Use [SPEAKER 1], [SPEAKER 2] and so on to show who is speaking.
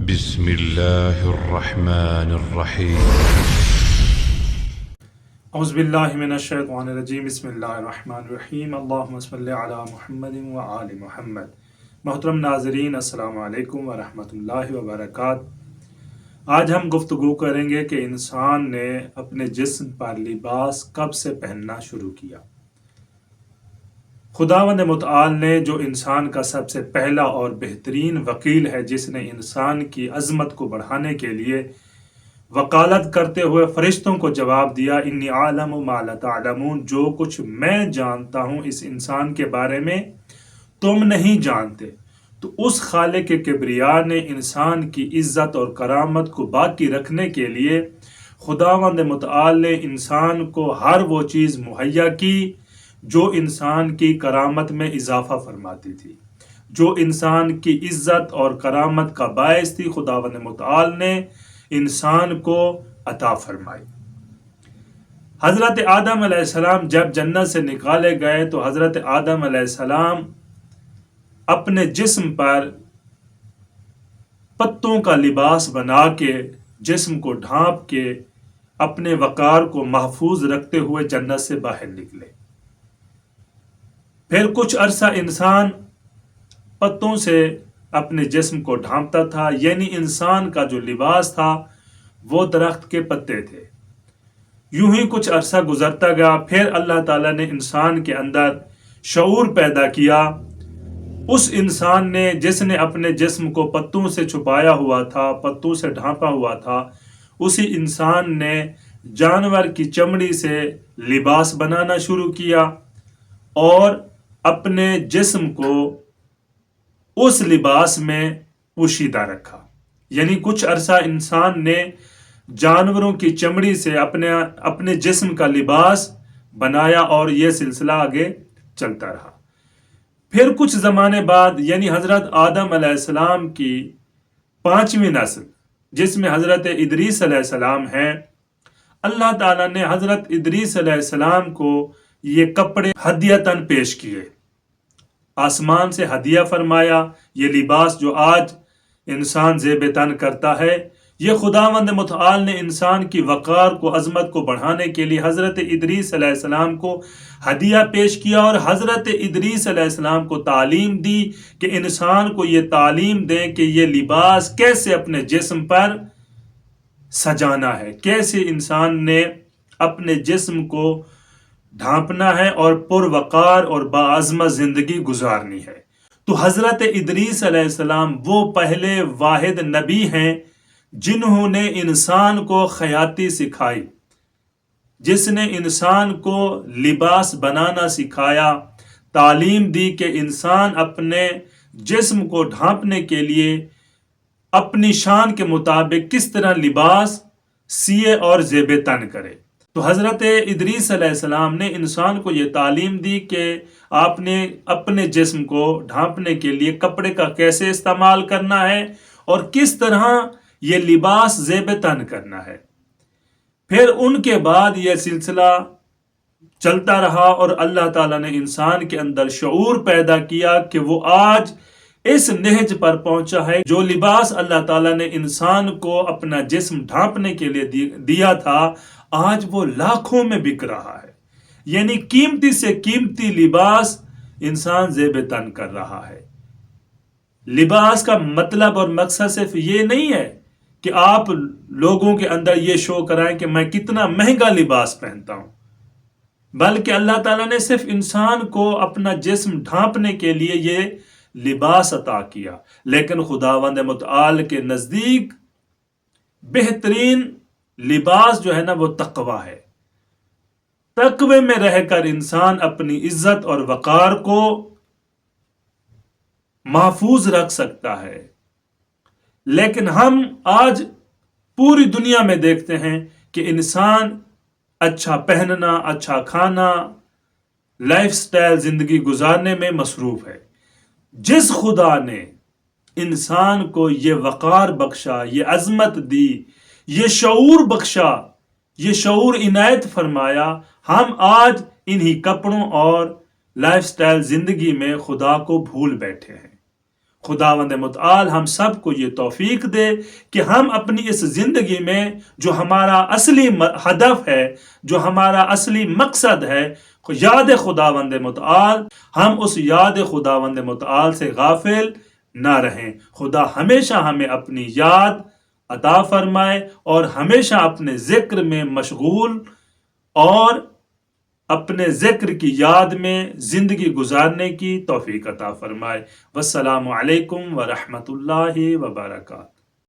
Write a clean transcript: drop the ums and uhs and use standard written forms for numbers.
[SPEAKER 1] بسم الله الرحمن الرحيم.
[SPEAKER 2] اعوذ باللہ من الشیطان الرجیم. بسم اللہ الرحمن الرحیم. اللہم صلی علی محمد وآل محمد. محترم ناظرین، السلام علیکم ورحمۃ اللہ وبرکاتہ. آج ہم گفتگو کریں گے کہ انسان نے اپنے جسم پر لباس کب سے پہننا شروع کیا. خداوند متعال نے جو انسان کا سب سے پہلا اور بہترین وکیل ہے، جس نے انسان کی عظمت کو بڑھانے کے لیے وکالت کرتے ہوئے فرشتوں کو جواب دیا، انی عالم ما لا تعلمون، جو کچھ میں جانتا ہوں اس انسان کے بارے میں تم نہیں جانتے. تو اس خالق کبریا نے انسان کی عزت اور کرامت کو باقی رکھنے کے لیے خداوند متعال نے انسان کو ہر وہ چیز مہیا کی جو انسان کی کرامت میں اضافہ فرماتی تھی، جو انسان کی عزت اور کرامت کا باعث تھی. خداوند متعال نے انسان کو عطا فرمائی. حضرت آدم علیہ السلام جب جنت سے نکالے گئے تو حضرت آدم علیہ السلام اپنے جسم پر پتوں کا لباس بنا کے، جسم کو ڈھانپ کے، اپنے وقار کو محفوظ رکھتے ہوئے جنت سے باہر نکلے. پھر کچھ عرصہ انسان پتوں سے اپنے جسم کو ڈھانپتا تھا، یعنی انسان کا جو لباس تھا وہ درخت کے پتے تھے. یوں ہی کچھ عرصہ گزرتا گیا. پھر اللہ تعالیٰ نے انسان کے اندر شعور پیدا کیا. اس انسان نے جس نے اپنے جسم کو پتوں سے چھپایا ہوا تھا، پتوں سے ڈھانپا ہوا تھا، اسی انسان نے جانور کی چمڑی سے لباس بنانا شروع کیا اور اپنے جسم کو اس لباس میں پوشیدہ رکھا. یعنی کچھ عرصہ انسان نے جانوروں کی چمڑی سے اپنے جسم کا لباس بنایا اور یہ سلسلہ آگے چلتا رہا. پھر کچھ زمانے بعد، یعنی حضرت آدم علیہ السلام کی 5ویں نسل جس میں حضرت ادریس علیہ السلام ہیں، اللہ تعالیٰ نے حضرت ادریس علیہ السلام کو یہ کپڑے ہدیتاً پیش کیے. آسمان سے ہدیہ فرمایا. یہ لباس جو آج انسان زیب تن کرتا ہے، یہ خداوند متعال نے انسان کی وقار کو، عظمت کو بڑھانے کے لیے حضرت ادریس علیہ السلام کو ہدیہ پیش کیا اور حضرت ادریس علیہ السلام کو تعلیم دی کہ انسان کو یہ تعلیم دیں کہ یہ لباس کیسے اپنے جسم پر سجانا ہے، کیسے انسان نے اپنے جسم کو ڈھانپنا ہے اور پروقار اور باعظمت زندگی گزارنی ہے. تو حضرت ادریس علیہ السلام وہ پہلے واحد نبی ہیں جنہوں نے انسان کو خیاطی سکھائی، جس نے انسان کو لباس بنانا سکھایا، تعلیم دی کہ انسان اپنے جسم کو ڈھانپنے کے لیے اپنی شان کے مطابق کس طرح لباس سیے اور زیب تن کرے. تو حضرت ادریس علیہ السلام نے انسان کو یہ تعلیم دی کہ آپ نے اپنے جسم کو ڈھانپنے کے لیے کپڑے کا کیسے استعمال کرنا ہے اور کس طرح یہ لباس زیب تن کرنا ہے. پھر ان کے بعد یہ سلسلہ چلتا رہا اور اللہ تعالیٰ نے انسان کے اندر شعور پیدا کیا کہ وہ آج اس نہج پر پہنچا ہے. جو لباس اللہ تعالیٰ نے انسان کو اپنا جسم ڈھانپنے کے لیے دیا تھا، آج وہ لاکھوں میں بک رہا ہے. یعنی قیمتی سے قیمتی لباس انسان زیب تن کر رہا ہے. لباس کا مطلب اور مقصد صرف یہ نہیں ہے کہ آپ لوگوں کے اندر یہ شو کرائیں کہ میں کتنا مہنگا لباس پہنتا ہوں، بلکہ اللہ تعالیٰ نے صرف انسان کو اپنا جسم ڈھانپنے کے لیے یہ لباس عطا کیا. لیکن خداوند متعال کے نزدیک بہترین لباس جو ہے نا وہ تقوی ہے. تقوی میں رہ کر انسان اپنی عزت اور وقار کو محفوظ رکھ سکتا ہے. لیکن ہم آج پوری دنیا میں دیکھتے ہیں کہ انسان اچھا پہننا، اچھا کھانا، لائف سٹائل زندگی گزارنے میں مصروف ہے. جس خدا نے انسان کو یہ وقار بخشا، یہ عظمت دی، یہ شعور بخشا، یہ شعور عنایت فرمایا، ہم آج انہی کپڑوں اور لائف سٹائل زندگی میں خدا کو بھول بیٹھے ہیں. خداوند متعال ہم سب کو یہ توفیق دے کہ ہم اپنی اس زندگی میں جو ہمارا اصلی ہدف ہے، جو ہمارا اصلی مقصد ہے، یاد خداوند متعال، ہم اس یاد خداوند متعال سے غافل نہ رہیں۔ خدا ہمیشہ ہمیں اپنی یاد عطا فرمائے اور ہمیشہ اپنے ذکر میں مشغول اور اپنے ذکر کی یاد میں زندگی گزارنے کی توفیق عطا فرمائے۔ والسلام علیکم ورحمۃ اللہ وبرکاتہ۔